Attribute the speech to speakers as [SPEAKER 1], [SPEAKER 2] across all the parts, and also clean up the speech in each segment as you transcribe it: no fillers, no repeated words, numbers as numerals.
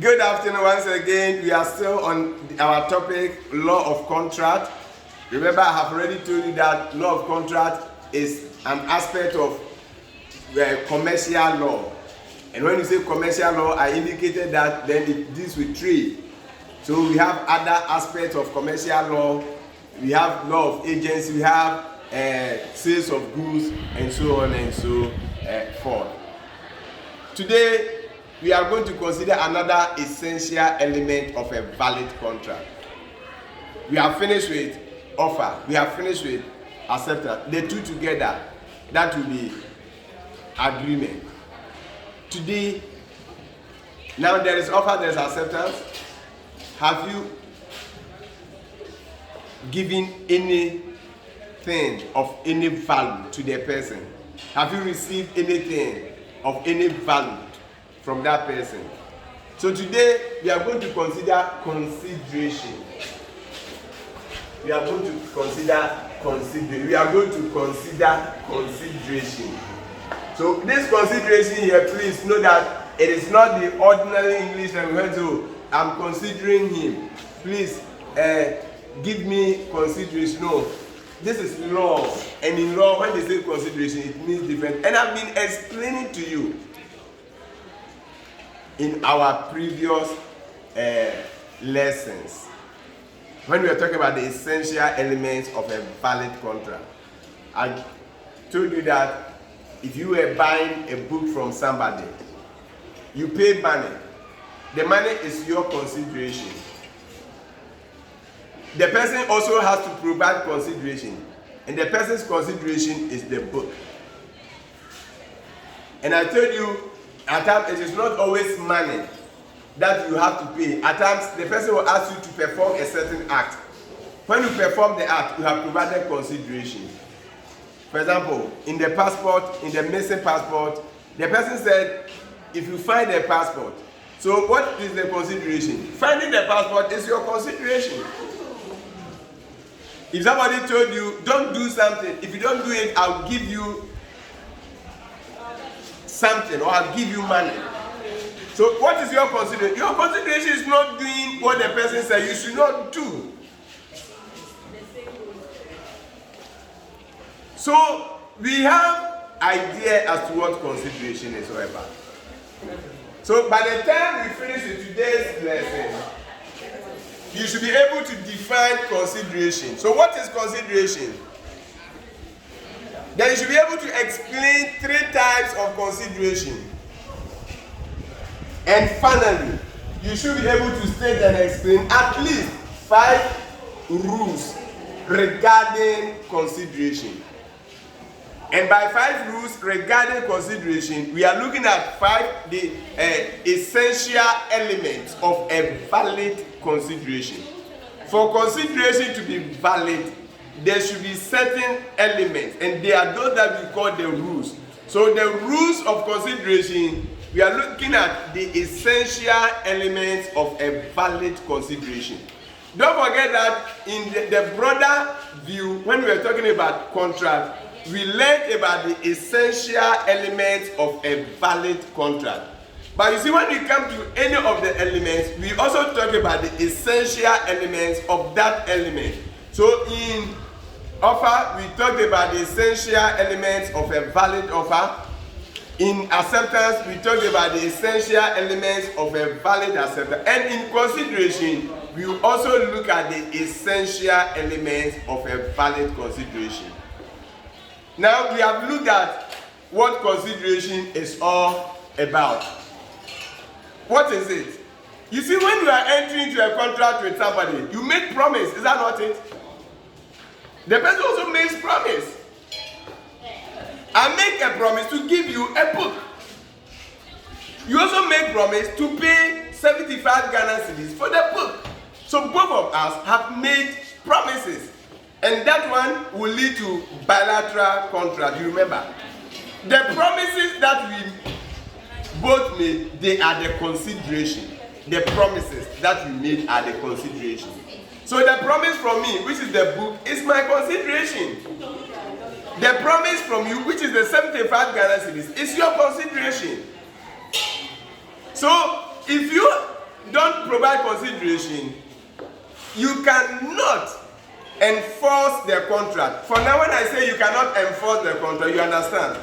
[SPEAKER 1] Good afternoon once again. We are still on our topic, law of contract. Remember, I have already told you that law of contract is an aspect of commercial law. And when you say commercial law, I indicated that then it deals with trade. So we have other aspects of commercial law. We have law of agency, we have sales of goods, and so on and so forth. Today, we are going to consider another essential element of a valid contract. We have finished with offer, we have finished with acceptance. The two together, that will be agreement. Today, now there is offer, there is acceptance. Have you given anything of any value to the person? Have you received anything of any value from that person? So today we are going to consider consideration. We are going to consider consideration. So this consideration here, please know that it is not the ordinary English that we heard. So I'm considering him. Please give me consideration. No, this is law, and in law, when they say consideration, it means different. And I've been explaining to you in our previous lessons when we were talking about the essential elements of a valid contract. I told you that if you were buying a book from somebody, you pay money. The money is your consideration. The person also has to provide consideration, and the person's consideration is the book. And I told you, at times it is not always money that you have to pay. At times the person will ask you to perform a certain act. When you perform the act, you have provided consideration. For example, in the passport, in the missing passport, the person said, if you find a passport, so what is the consideration? Finding the passport is your consideration. If somebody told you, don't do something, if you don't do it, I'll give you something, or I'll give you money. So what is your consideration? Your consideration is not doing what the person said you should not do. So we have idea as to what consideration is all about. So by the time we finish with today's lesson, you should be able to define consideration. So what is consideration? Then you should be able to explain 3 types of consideration. And finally, you should be able to state and explain at least 5 rules regarding consideration. And by 5 rules regarding consideration, we are looking at 5 essential elements of a valid consideration. For consideration to be valid, there should be certain elements, and they are those that we call the rules. So the rules of consideration, we are looking at the essential elements of a valid consideration. Don't forget that in the broader view, when we are talking about contract, we learned about the essential elements of a valid contract. But you see, when we come to any of the elements, we also talk about the essential elements of that element. So in offer, we talked about the essential elements of a valid offer. In acceptance, we talked about the essential elements of a valid acceptance. And in consideration, we will also look at the essential elements of a valid consideration. Now we have looked at what consideration is all about. What is it? You see, when you are entering into a contract with somebody, you make promise. Is that not it? The person also makes promise. I make a promise to give you a book. You also make promise to pay 75 Ghana cedis for the book. So both of us have made promises. And that one will lead to bilateral contract. You remember? The promises that we both made, they are the consideration. The promises that we made are the consideration. So the promise from me, which is the book, is my consideration. The promise from you, which is the 75 Ghana cedis, is your consideration. So if you don't provide consideration, you cannot enforce the contract. For now, when I say you cannot enforce the contract, you understand?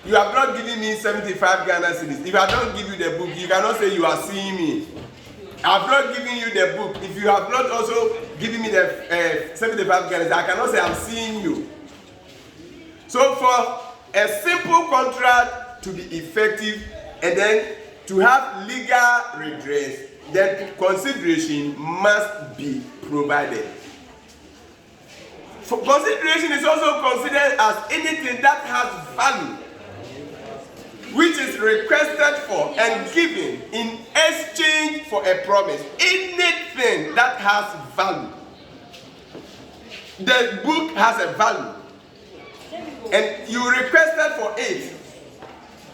[SPEAKER 1] You have not given me 75 Ghana cedis. If I don't give you the book, you cannot say you are seeing me. I have not given you the book. If you have not also given me the 75 Ghana cedis, I cannot say I'm seeing you. So for a simple contract to be effective and then to have legal redress, then consideration must be provided. For consideration is also considered as anything that has value, which is requested for and given in exchange for a promise. Anything that has value. The book has a value. And you requested for it.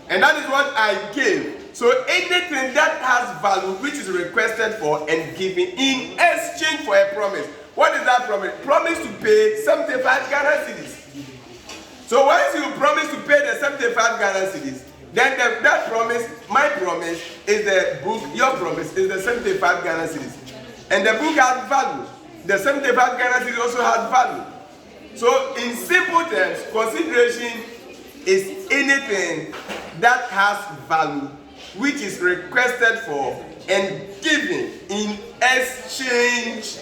[SPEAKER 1] And that is what I gave. So anything that has value, which is requested for and given in exchange for a promise. What is that promise? Promise to pay 75 Ghana cedis. So once you promise to pay the 75 Ghana cedis, then that promise, my promise, is the book, your promise is the 75 Ghana cedis. And the book has value. The 75 Ghana cedis also has value. So in simple terms, consideration is anything that has value, which is requested for and given in exchange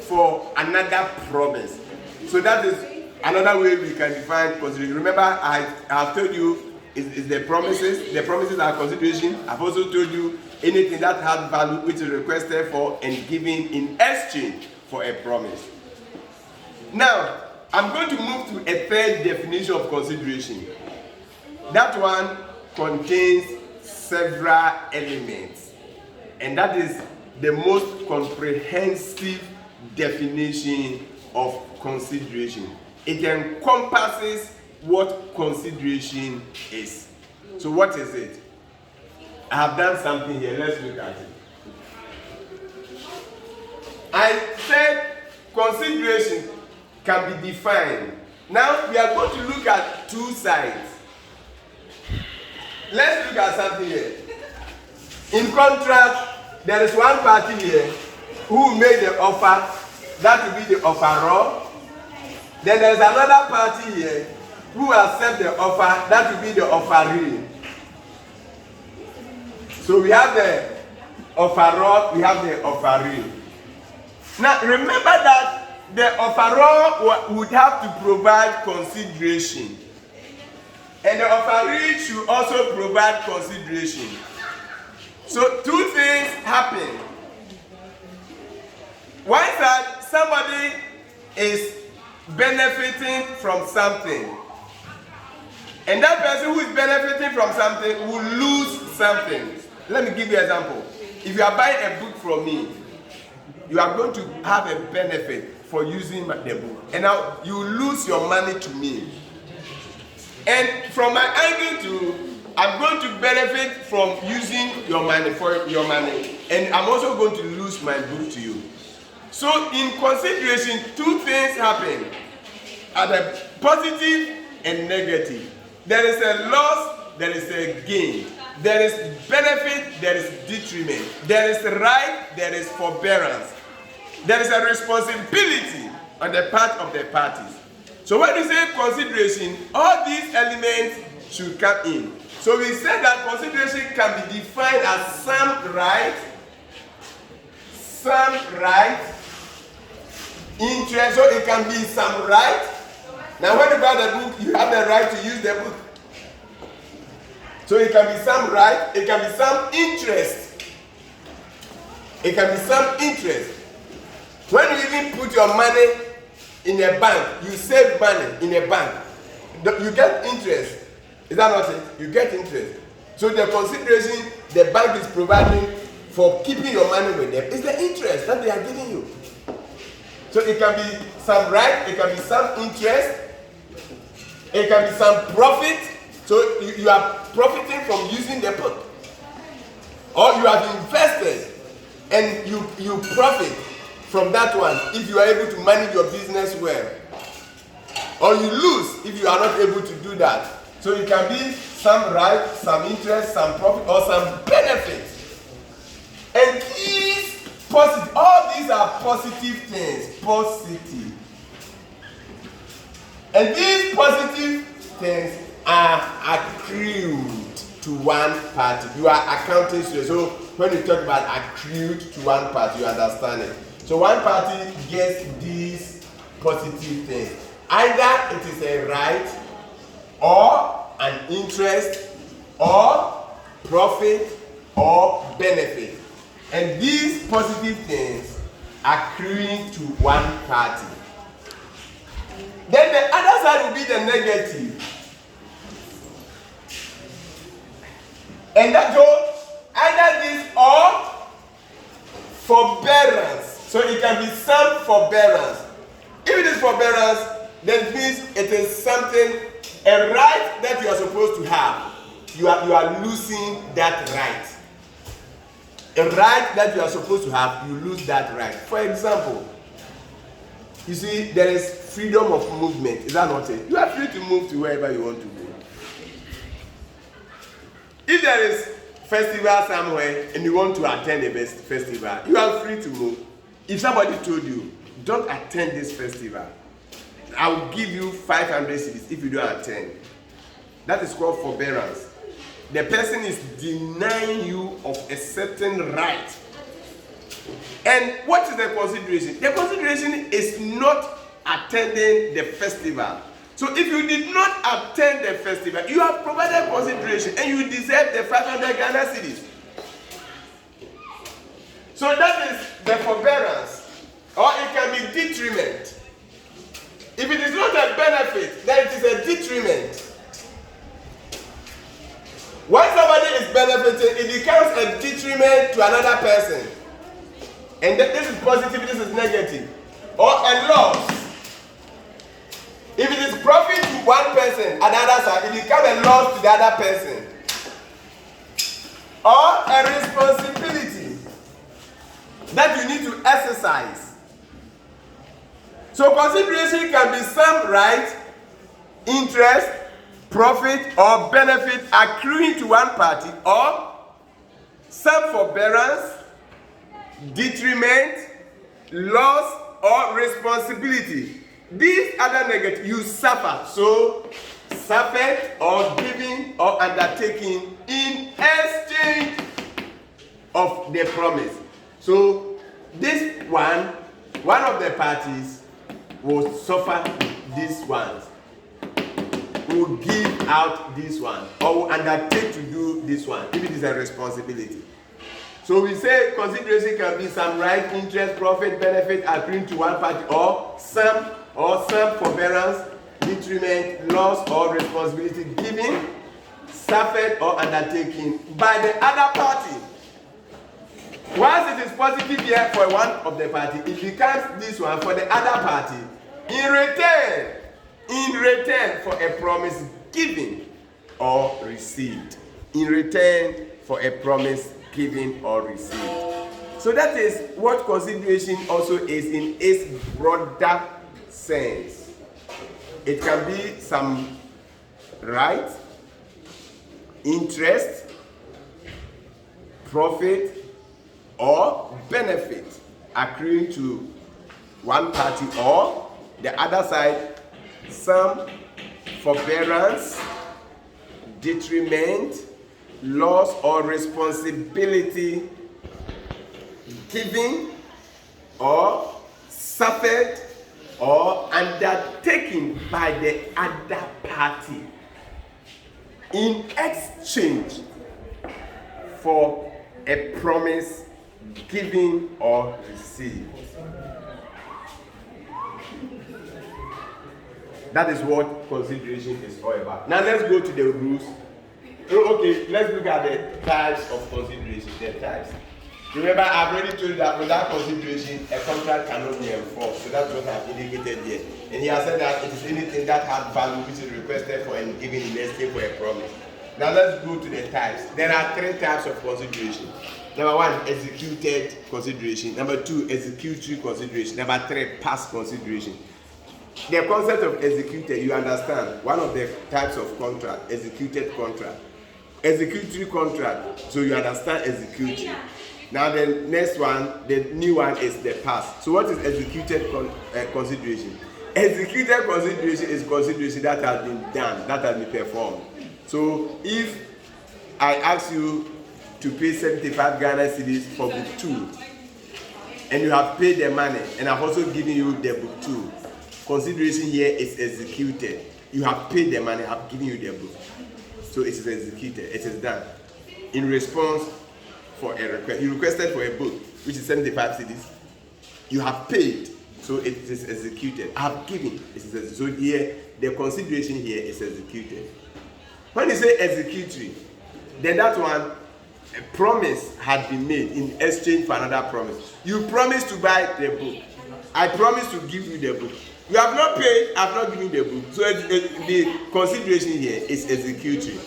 [SPEAKER 1] for another promise. So that is another way we can define consideration. Remember, I have told you is the promises. The promises are consideration. I've also told you anything that has value, which is requested for and given in exchange for a promise. Now, I'm going to move to a third definition of consideration. That one contains several elements, and that is the most comprehensive definition of consideration. It encompasses what consideration is. So what is it? I have done something here. Let's look at it. I said consideration can be defined. Now we are going to look at two sides. Let's look at something here. In contract, there is one party here who made the offer. That will be the offeror. Then there is another party here who accepts the offer. That will be the offeree. So we have the offeror, we have the offeree. Now remember that the offeror would have to provide consideration. And the offeree should also provide consideration. So two things happen. One is that somebody is benefiting from something. And that person who is benefiting from something will lose something. Let me give you an example. If you are buying a book from me, you are going to have a benefit for using the book. And now you lose your money to me. And from my angle too, I'm going to benefit from using your money for your money. And I'm also going to lose my book to you. So in consideration, two things happen. Are positive and negative. There is a loss, there is a gain. There is benefit, there is detriment. There is right, there is forbearance. There is a responsibility on the part of the parties. So when you say consideration, all these elements should come in. So we said that consideration can be defined as some right, interest. So it can be some right. Now when you buy the book, you have the right to use the book. So it can be some right, it can be some interest. It can be some interest. When you even put your money in a bank, you save money in a bank, you get interest. Is that not it? You get interest. So the consideration the bank is providing for keeping your money with them is the interest that they are giving you. So it can be some right, it can be some interest, it can be some profit. So you are profiting from using the book. Or you have invested and you profit from that one if you are able to manage your business well. Or you lose if you are not able to do that. So it can be some right, some interest, some profit, or some benefit. And these Positive. All these are positive things. Positive. And these positive things are accrued to one party. You are accounting. So when you talk about accrued to one party, you understand it. So one party gets these positive things. Either it is a right, or an interest, or profit, or benefit. And these positive things accruing to one party. Then the other side will be the negative. And that goes either this or forbearance. So it can be some forbearance. If it is forbearance, then it means it is something, a right that you are supposed to have. You are losing that right. A right that you are supposed to have, you lose that right. For example, you see, there is freedom of movement. Is that not it? You are free to move to wherever you want to go. If there is festival somewhere and you want to attend a festival, you are free to move. If somebody told you, don't attend this festival, I will give you 500 cedis if you don't attend. That is called forbearance. The person is denying you of a certain right. And what is the consideration? The consideration is not attending the festival. So if you did not attend the festival, you have provided consideration and you deserve the 500 Ghana cedis. So that is the forbearance. Or it can be detriment. If it is not a benefit, then it is a detriment. When somebody is benefiting, it becomes a detriment to another person. And this is positive, this is negative. Or a loss. If it is profit to one person, another side, it becomes a loss to the other person. Or a responsibility that you need to exercise. So consideration can be some right, interest, profit, or benefit accruing to one party, or some forbearance, detriment, loss, or responsibility. These other negative, you suffer. So, suffered or giving or undertaking in exchange of the promise. So, this one of the parties will suffer these ones, will give out this one, or will undertake to do this one, if it is a responsibility. So we say consideration can be some right, interest, profit, benefit accruing to one party, or some forbearance, detriment, loss, or responsibility given, suffered, or undertaken by the other party. Once it is positive here for one of the party, it becomes this one for the other party in return for a promise given or received. In return for a promise given or received. So that is what consideration also is in its broader sense. It can be some right, interest, profit, or benefit accruing to one party or the other side, some forbearance, detriment, loss, or responsibility given or suffered or undertaken by the other party in exchange for a promise given or received. That is what consideration is all about. Now let's go to the rules. Okay, let's look at the types of consideration. The types. Remember, I've already told you that without consideration, a contract cannot be enforced. So that's what I've indicated here. And he has said that it is anything that has value which is requested for and given in exchange for a promise. Now let's go to the types. There are three types of consideration. Number one, executed consideration. Number two, executory consideration. Number three, past consideration. The concept of executed, you understand, one of the types of contract, executed contract. Executory contract, so you understand executory. Now the next one, the new one is the past. So what is executed consideration? Executed consideration is consideration that has been done, that has been performed. So if I ask you to pay 75 Ghana cedis for book 2, and you have paid the money, and I've also given you the book 2, consideration here is executed. You have paid the money, I've given you the book. So it is executed, it is done. In response for a request, you requested for a book, which is 75 cedis. You have paid, so it is executed. I have given, it is executed. So here, the consideration here is executed. When you say executory, then that one, a promise had been made in exchange for another promise. You promised to buy the book. I promise to give you the book. You have not paid, I have not given you the book. So the consideration here is executory.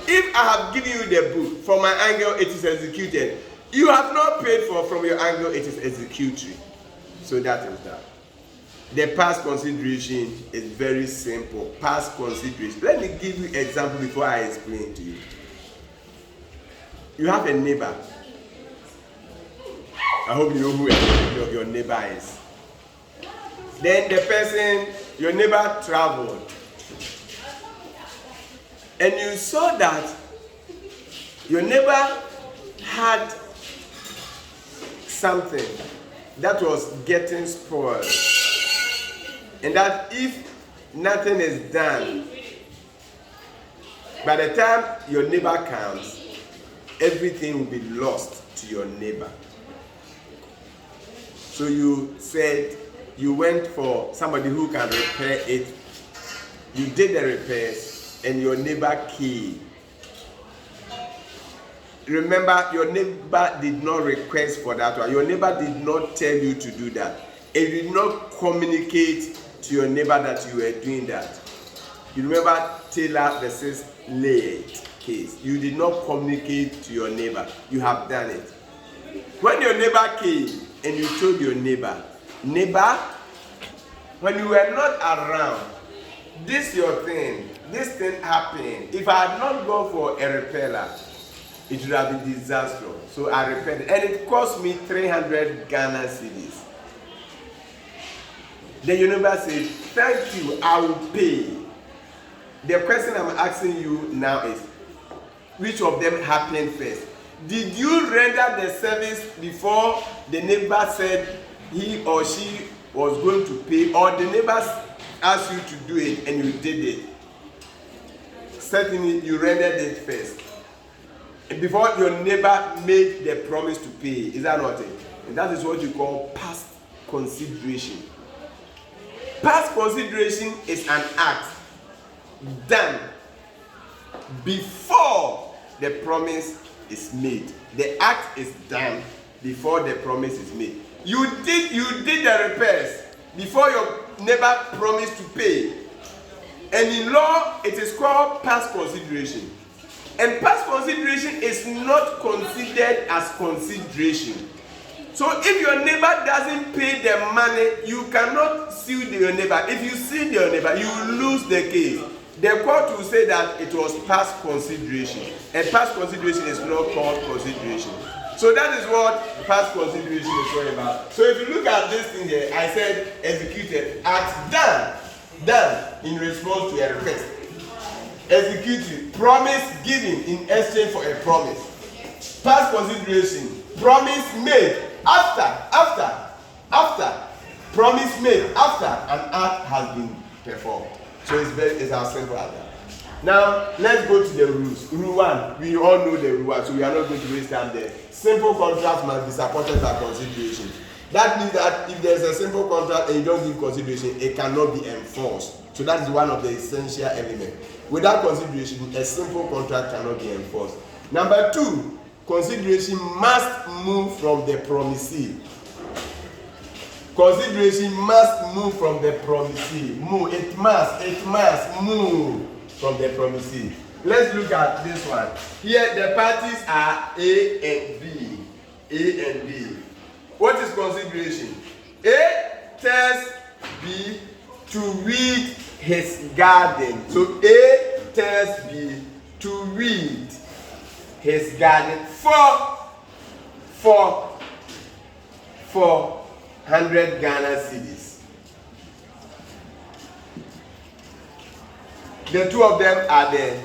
[SPEAKER 1] If I have given you the book, from my angle, it is executed. You have not paid from your angle, it is executory. So that is that. The past consideration is very simple. Past consideration. Let me give you an example before I explain to you. You have a neighbor. I hope you know who your neighbor is. Then the person, your neighbor traveled. And you saw that your neighbor had something that was getting spoiled. And that if nothing is done, by the time your neighbor comes, everything will be lost to your neighbor. So you said you went for somebody who can repair it. You did the repairs and your neighbor came. Remember, your neighbor did not request for that one. Your neighbor did not tell you to do that. And you did not communicate to your neighbor that you were doing that. You remember Taylor versus Laird case. You did not communicate to your neighbor. You have done it. When your neighbor came and you told your neighbor, when you were not around, this thing happened. If I had not gone for a repairer, it would have been disastrous. So I repaired it. And it cost me 300 Ghana cedis. Then your neighbor said, thank you, I will pay. The question I'm asking you now is, which of them happened first? Did you render the service before the neighbor said he or she was going to pay, or the neighbor asked you to do it and you did it? Certainly you rendered it first. Before your neighbor made the promise to pay. Is that not it? And that is what you call past consideration. Past consideration is an act done before the promise is made. The act is done before the promise is made. You did the repairs before your neighbor promised to pay. And in law, it is called past consideration. And past consideration is not considered as consideration. So if your neighbor doesn't pay the money, you cannot sue your neighbor. If you sue your neighbor, you lose the case. The court will say that it was past consideration. And past consideration is not called consideration. So that is what past consideration is all about. So if you look at this thing here, I said executed, act done in response to a request. Executed, promise given in exchange for a promise. Past consideration, promise made after. Promise made after an act has been performed. So it's as simple as that. Now, let's go to the rules. Rule 1, we all know the rule 1, so we are not going to waste time there. Simple contracts must be supported by consideration. That means that if there's a simple contract and you don't give consideration, it cannot be enforced. So that is one of the essential elements. Without consideration, a simple contract cannot be enforced. Number 2, consideration must move from the promisee. Consideration must move from the promisee. It must move from the promisee. Let's look at this one. Here the parties are A and B. What is consideration? A tells B to weed his garden. So A tells B to weed his garden for 400 Ghana cedis. The two of them are the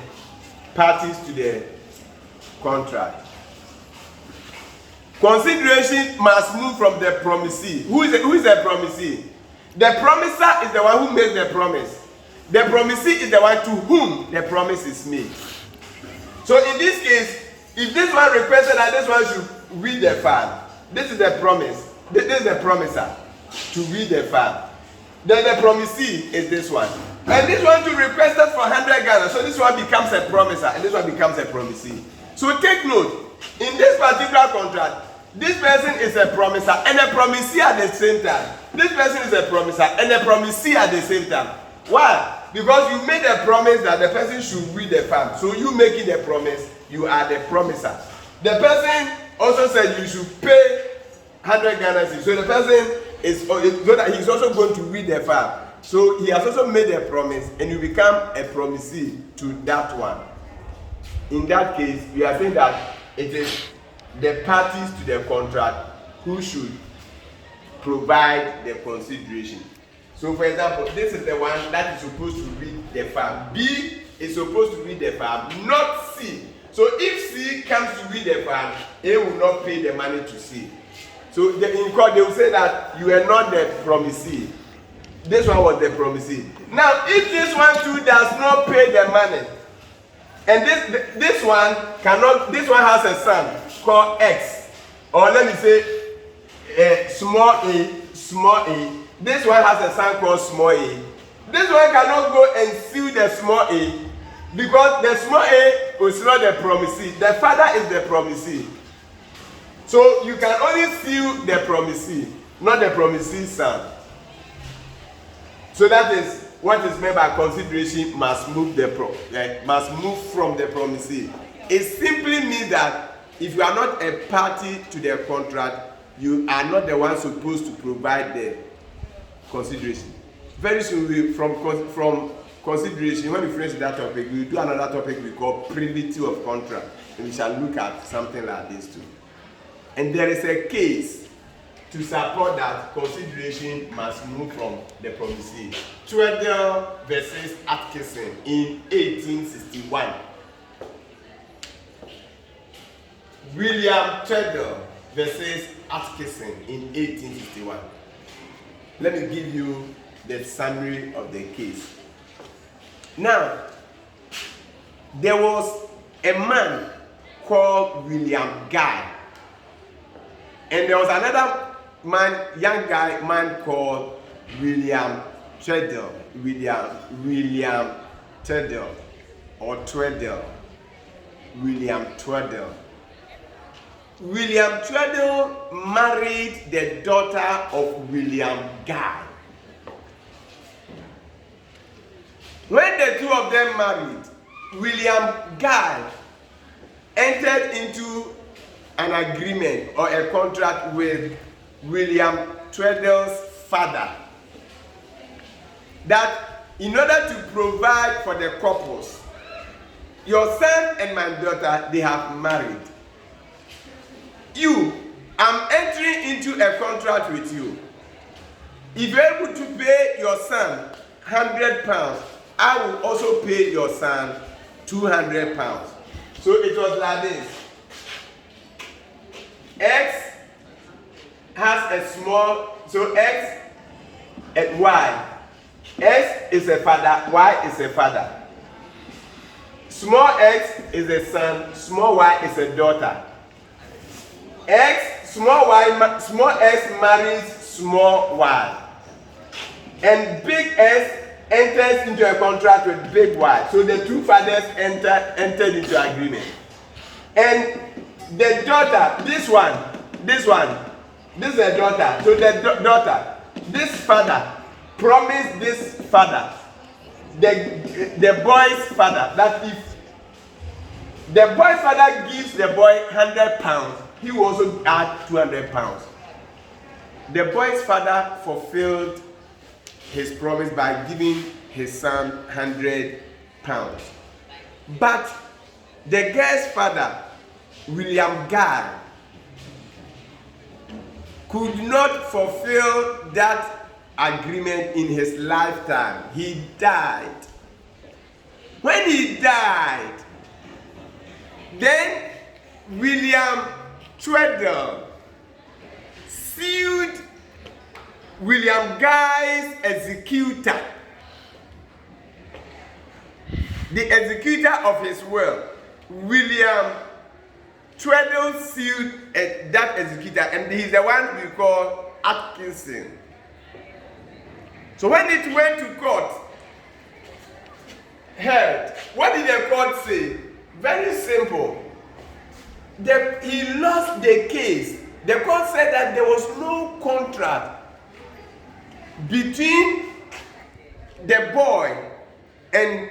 [SPEAKER 1] parties to the contract. Consideration must move from the promisee. Who is the promisee? The promiser is the one who makes the promise. The promisee is the one to whom the promise is made. So in this case, if this one requested that this one should read the farm, this is the promise. This is the promiser to read the farm. Then the promisee is this one. And this one to requested for 100 Ghana. So this one becomes a promiser and this one becomes a promisee. So take note. In this particular contract, this person is a promiser and a promisee at the same time. This person is a promiser and a promisee at the same time. Why? Because you made a promise that the person should read the farm. So you making the promise, you are the promiser. The person also said you should pay 100 Ghana cedis. So the person is so that he's also going to read the farm. So he has also made a promise and you become a promisee to that one. In that case, we are saying that it is the parties to the contract who should provide the consideration. So for example, this is the one that is supposed to read the farm. B is supposed to read the farm, not C. So if C comes to read the farm, A will not pay the money to C. So in court they will say that you are not the promisee. This one was the promisee. Now if this one too does not pay the money, and this one cannot, this one has a son called X, or let me say small a. This one has a son called small a. This one cannot go and sue the small a because the small a is not the promisee. The father is the promisee. So you can only sue the promisee, not the promisee's son. So that is what is meant by consideration must move must move from the promisee. It simply means that if you are not a party to the contract, you are not the one supposed to provide the consideration. Very soon, from consideration, when we finish that topic, we will do another topic we call privity of contract, and we shall look at something like this too. And there is a case to support that consideration must move from the promisee. Tweddle versus Atkinson in 1861. William Tweddle versus Atkinson in 1861. Let me give you the summary of the case. Now, there was a man called William Guy, and there was another man called William Tweddle. William Tweddle or Tweddle. William Tweddle. William Tweddle married the daughter of William Guy. When the two of them married, William Guy entered into an agreement or a contract with William Tweddle's father that in order to provide for the couples, your son and my daughter, they have married. I'm entering into a contract with you. If you're able to pay your son £100, I will also pay your son £200. So it was like this. X has a small, so X and Y. X is a father, Y is a father. Small x is a son, small y is a daughter. Small s marries small y. And big S enters into a contract with big Y. So the two fathers entered into agreement. And the daughter, this is the daughter. So the daughter, this father promised this father, the boy's father, that if the boy's father gives the boy £100, he will also add £200. The boy's father fulfilled his promise by giving his son £100. But the girl's father, William Guy, could not fulfill that agreement in his lifetime. He died. When he died, then William Tweddle sued William Guy's executor, the executor of his will. William Tweddle sued that executor, and he's the one we call Atkinson. So when it went to court, heard, what did the court say? Very simple. He lost the case. The court said that there was no contract between the boy and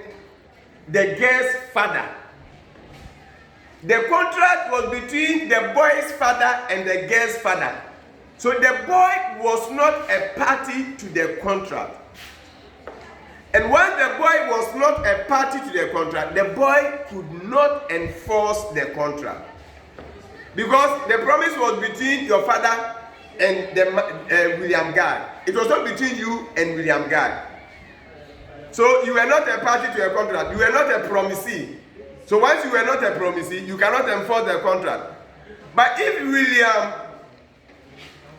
[SPEAKER 1] the girl's father. The contract was between the boy's father and the girl's father. So the boy was not a party to the contract. And once the boy was not a party to the contract, the boy could not enforce the contract. Because the promise was between your father and William Guy. It was not between you and William Guy. So you were not a party to a contract. You were not a promisee. So once you were not a promisee, you cannot enforce the contract. But if William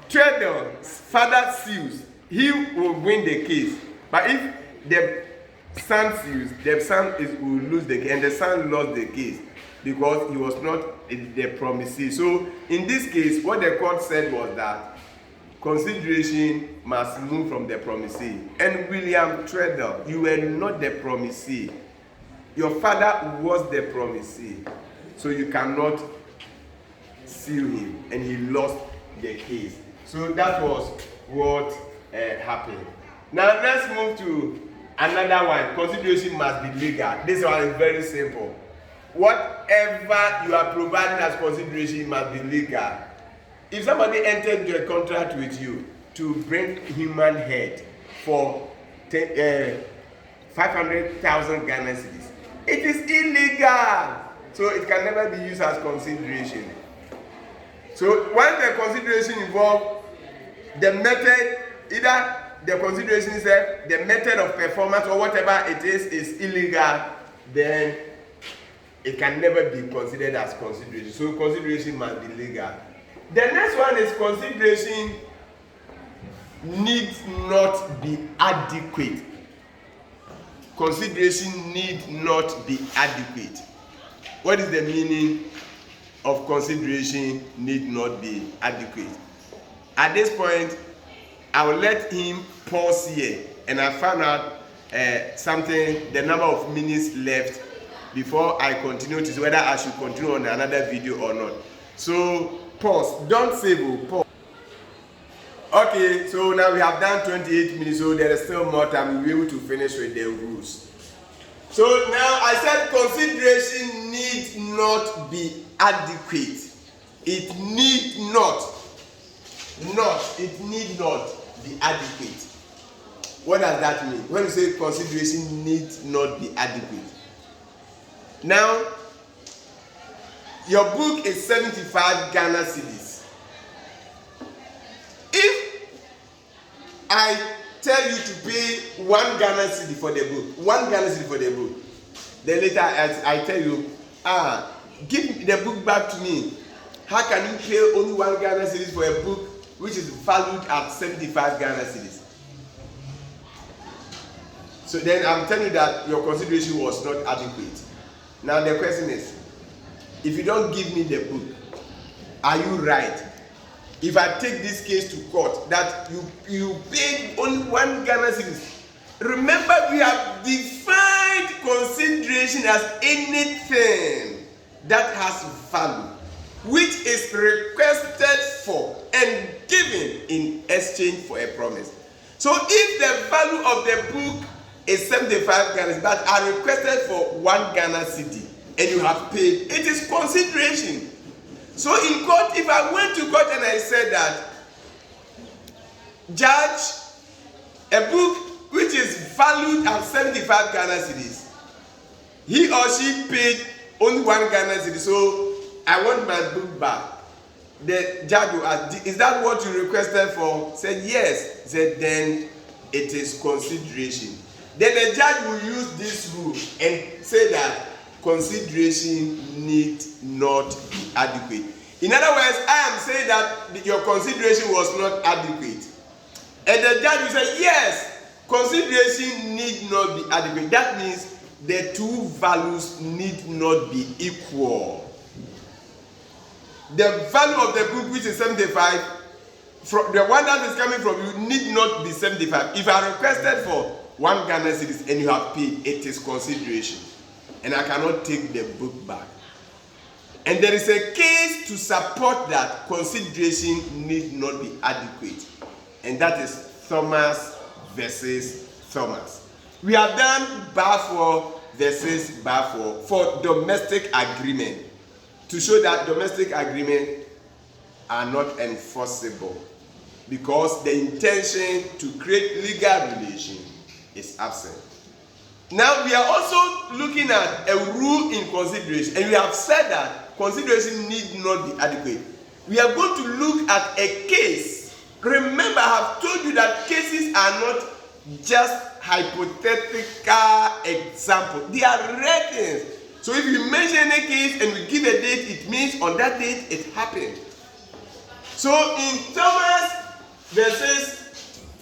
[SPEAKER 1] Tweddle's father sues, he will win the case. But if the son sues, the son will lose the case, and the son lost the case because he was not the promisee. So in this case, what the court said was that consideration must move from the promisee. And William Tweddle, you were not the promisee. Your father was the promisee. So you cannot sue him, and he lost the case. So that was what happened. Now let's move to another one. Consideration must be legal. This one is very simple. Whatever you are providing as consideration must be legal. If somebody entered into a contract with you to bring human head for 500,000 Ghana cedis, it is illegal. So it can never be used as consideration. So once the consideration involves the method, either the consideration is the method of performance or whatever it is illegal, then it can never be considered as consideration. So consideration must be legal. The next one is consideration need not be adequate. Consideration need not be adequate. What is the meaning of consideration need not be adequate? At this point, I will let him pause here, and I found out something, the number of minutes left before I continue to see whether I should continue on another video or not. So pause, don't save, pause. Okay, so now we have done 28 minutes, so there is still more time. We'll be able to finish with the rules. So now I said consideration need not be adequate. It need not be adequate. What does that mean? When you say consideration need not be adequate. Now, your book is 75 Ghana cedis. If I tell you to pay 1 Ghana cedi for the book, 1 Ghana cedi for the book, then later I tell you, give the book back to me. How can you pay only 1 Ghana cedis for a book which is valued at 75 Ghana cedis? So then I'm telling you that your consideration was not adequate. Now the question is, if you don't give me the book, are you right? If I take this case to court, that you paid only 1 Ghana cedis. Remember, we have defined consideration as anything that has value, which is requested for and given in exchange for a promise. So if the value of the book is 75 Ghana, but are requested for 1 Ghana cedi, and you have paid, it is consideration. So in court, if I went to court and I said that, judge, a book which is valued at 75 Ghana cedis, he or she paid only 1 Ghana cedi, so I want my book back. the judge will ask, is that what you requested for? Said yes. Said then it is consideration. Then the judge will use this rule and say that consideration need not be adequate. In other words, I am saying that your consideration was not adequate. And the judge will say, yes, consideration need not be adequate. That means the two values need not be equal. The value of the book, which is 75, from the one that is coming from you, need not be 75. If I requested for 1 Ghana cedis and you have paid, it is consideration. And I cannot take the book back. And there is a case to support that consideration need not be adequate. And that is Thomas versus Thomas. We have done Balfour versus Balfour for domestic agreement to show that domestic agreements are not enforceable because the intention to create legal relation is absent. Now we are also looking at a rule in consideration, and we have said that consideration need not be adequate. We are going to look at a case. Remember, I have told you that cases are not just hypothetical examples. They are real things. So if you mention a case and we give a date, it means on that date it happened. So in Thomas versus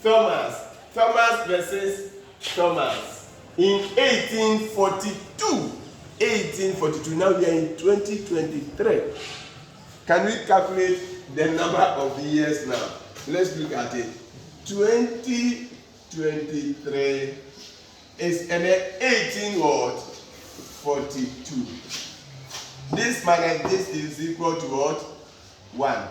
[SPEAKER 1] Thomas, Thomas versus Thomas, in 1842, now we are in 2023. Can we calculate the number of years now? Let's look at it. 2023 is an 18 what? 42. This minus this is equal to what? 1.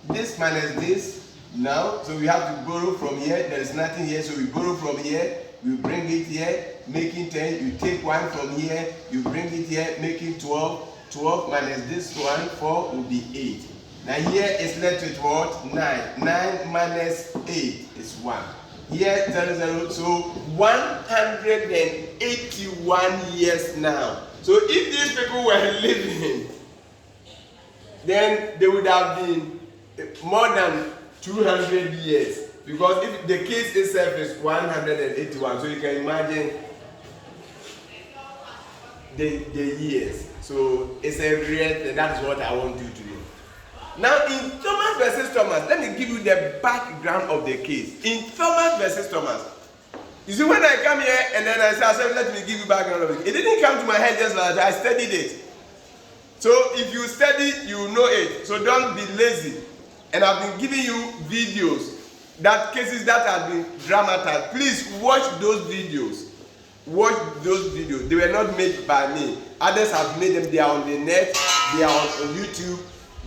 [SPEAKER 1] This minus this now, so we have to borrow from here. There is nothing here, so we borrow from here. We bring it here, making 10. You take 1 from here, you bring it here, making 12. 12 minus this one, 4 will be 8. Now here is left with what? 9. 9 minus 8 is 1. Here 0, so 181 years now. So if these people were living, then they would have been more than 200 years. Because if the case itself is 181, so you can imagine the years. So it's a real thing. That's what I want you to know. Now in Thomas versus Thomas, let me give you the background of the case. In Thomas versus Thomas, you see, when I come here and then I said, let me give you background of it. It didn't come to my head just like that. I studied it. So if you study, you know it. So don't be lazy. And I've been giving you videos, that cases that have been dramatized. Please watch those videos. Watch those videos. They were not made by me. Others have made them. They are on the net. They are on YouTube.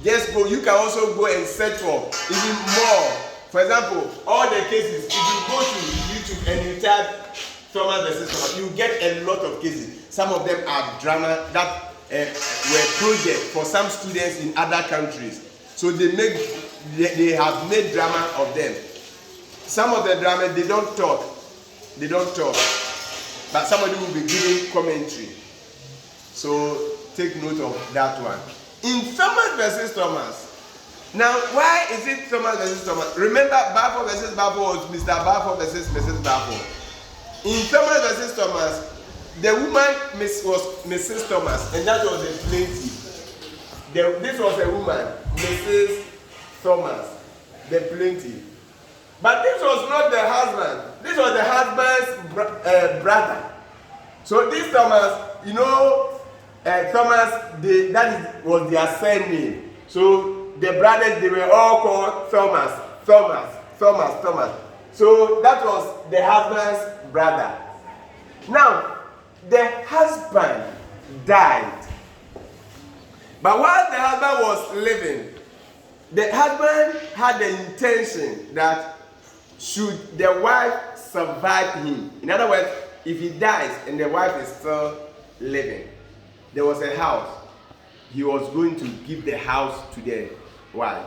[SPEAKER 1] Just go. You can also go and search for even more. For example, all the cases. If you go to YouTube and you type Thomas versus Thomas, you get a lot of cases. Some of them are drama that were projects for some students in other countries. So they have made drama of them. Some of the drama they don't talk. They don't talk. But somebody will be giving commentary. So take note of that one. In Thomas versus Thomas. Now, why is it Thomas versus Thomas? Remember, Balfour versus Balfour was Mr. Balfour versus Mrs. Balfour. In Thomas versus Thomas, the woman was Mrs. Thomas, and that was a plaintiff. This was a woman, Mrs. Thomas, the plaintiff. But this was not the husband. This was the husband's brother. So this Thomas, you know, Thomas, that was their surname. So the brothers, they were all called Thomas. So that was the husband's brother. Now, the husband died. But while the husband was living, the husband had the intention that should the wife survive him. In other words, if he dies and the wife is still living, there was a house. He was going to give the house to the wife.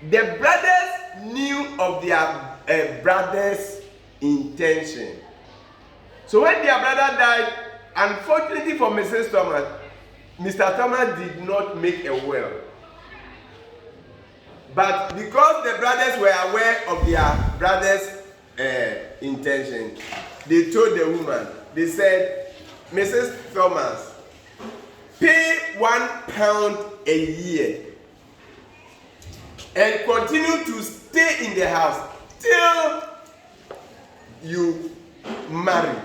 [SPEAKER 1] The brothers knew of their brother's intention. So when their brother died, unfortunately for Mrs. Thomas, Mr. Thomas did not make a will. But because the brothers were aware of their brother's intention, they told the woman, they said, Mrs. Thomas, pay £1 a year and continue to stay in the house till you marry.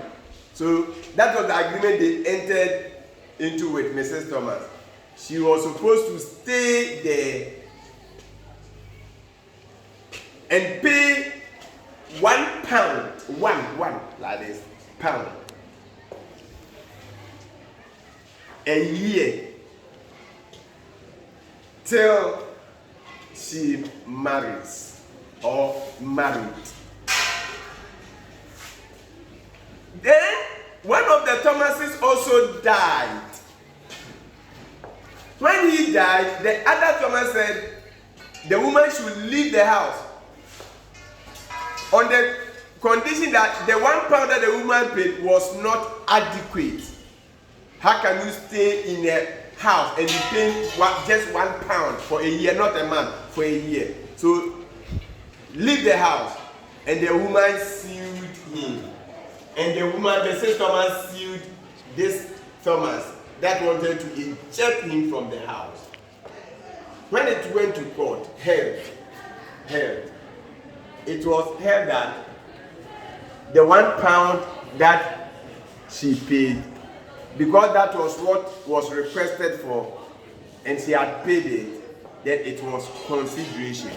[SPEAKER 1] So that was the agreement they entered into with Mrs. Thomas. She was supposed to stay there and pay £1, one, like this, pound, a year till she marries or married. Then one of the Thomases also died. When he died, the other Thomas said the woman should leave the house on the condition that the £1 that the woman paid was not adequate. How can you stay in a house and you pay just £1 for a year, not a month, for a year? So leave the house. And the woman sued him. And the woman, the same Thomas, sued this Thomas that wanted to eject him from the house. When it went to court, held, it was held that the £1 that she paid, because that was what was requested for, and she had paid it, then it was consideration.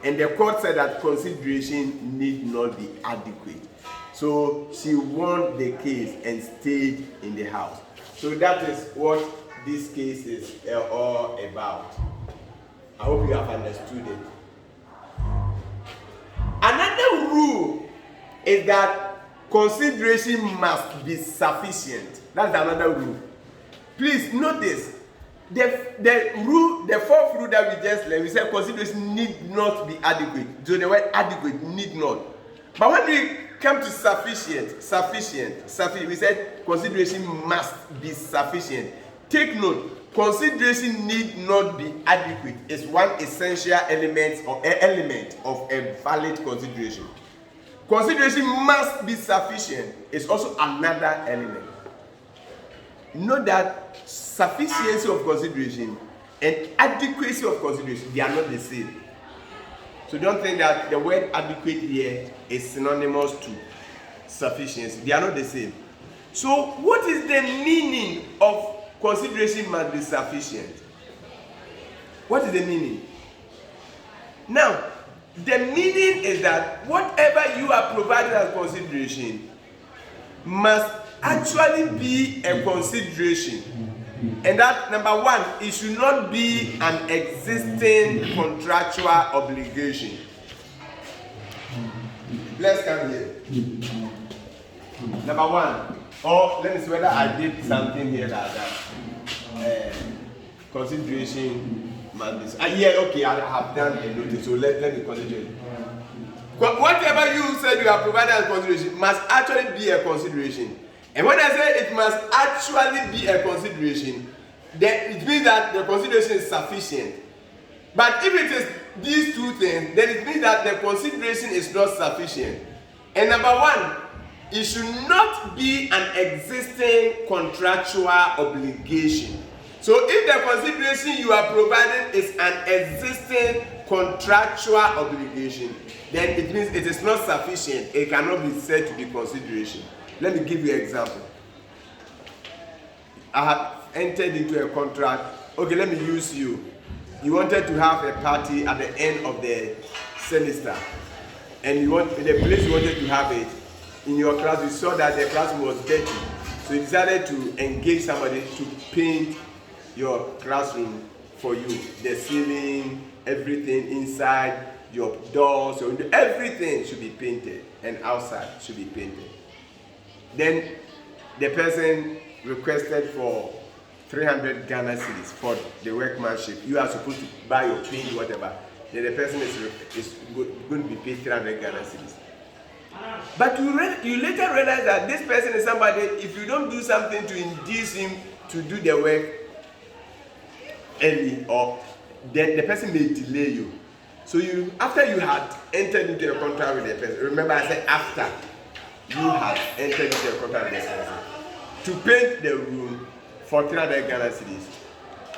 [SPEAKER 1] And the court said that consideration need not be adequate. So she won the case and stayed in the house. So that is what this case is all about. I hope you have understood it. Another rule is that consideration must be sufficient. That's another rule. Please notice the rule, the fourth rule that we just learned, we said consideration need not be adequate. So the word adequate, need not. But when we come to sufficient, we said consideration must be sufficient. Take note, consideration need not be adequate is one essential element of a valid consideration. Consideration must be sufficient is also another element. Note that sufficiency of consideration and adequacy of consideration, they are not the same. So don't think that the word adequate here is synonymous to sufficiency. They are not the same. So what is the meaning of consideration must be sufficient? What is the meaning? Now, the meaning is that whatever you are providing as consideration must actually be a consideration. And that, number one, it should not be an existing contractual obligation. Let's come here. Number one, or let me see whether I did something here like that. Consideration must be. Yeah, okay, I have done a notice, so let me consider it. Whatever you said you are providing as consideration must actually be a consideration. And when I say it must actually be a consideration, then it means that the consideration is sufficient. But if it is these two things, then it means that the consideration is not sufficient. And number one, it should not be an existing contractual obligation. So if the consideration you are providing is an existing contractual obligation, then it means it is not sufficient. It cannot be said to be consideration. Let me give you an example. I have entered into a contract. Okay, let me use you. You wanted to have a party at the end of the semester, and the place you wanted to have it in your class. You saw that the classroom was dirty, so you decided to engage somebody to paint your classroom for you. The ceiling, everything inside, your doors, your window, everything should be painted, and outside should be painted. Then the person requested for 300 Ghana cedis for the workmanship. You are supposed to buy your paint, whatever. Then the person is going to be paid 300 Ghana cedis. But you later realize that this person is somebody, if you don't do something to induce him to do the work early, or then the person may delay you. So after you had entered into a contract with the person, remember I said after you had entered into a contract with the person to paint the room for 300 Ghana cedis,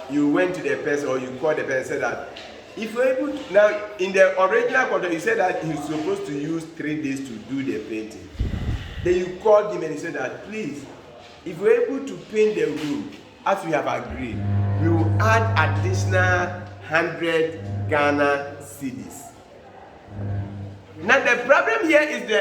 [SPEAKER 1] you went to the person or you called the person and said that if you're able to, now in the original contract you said that he's supposed to use 3 days to do the painting. Then you called him and he said that please, if you're able to paint the room as we have agreed, we will add additional 100 Ghana cedis. Now the problem here is the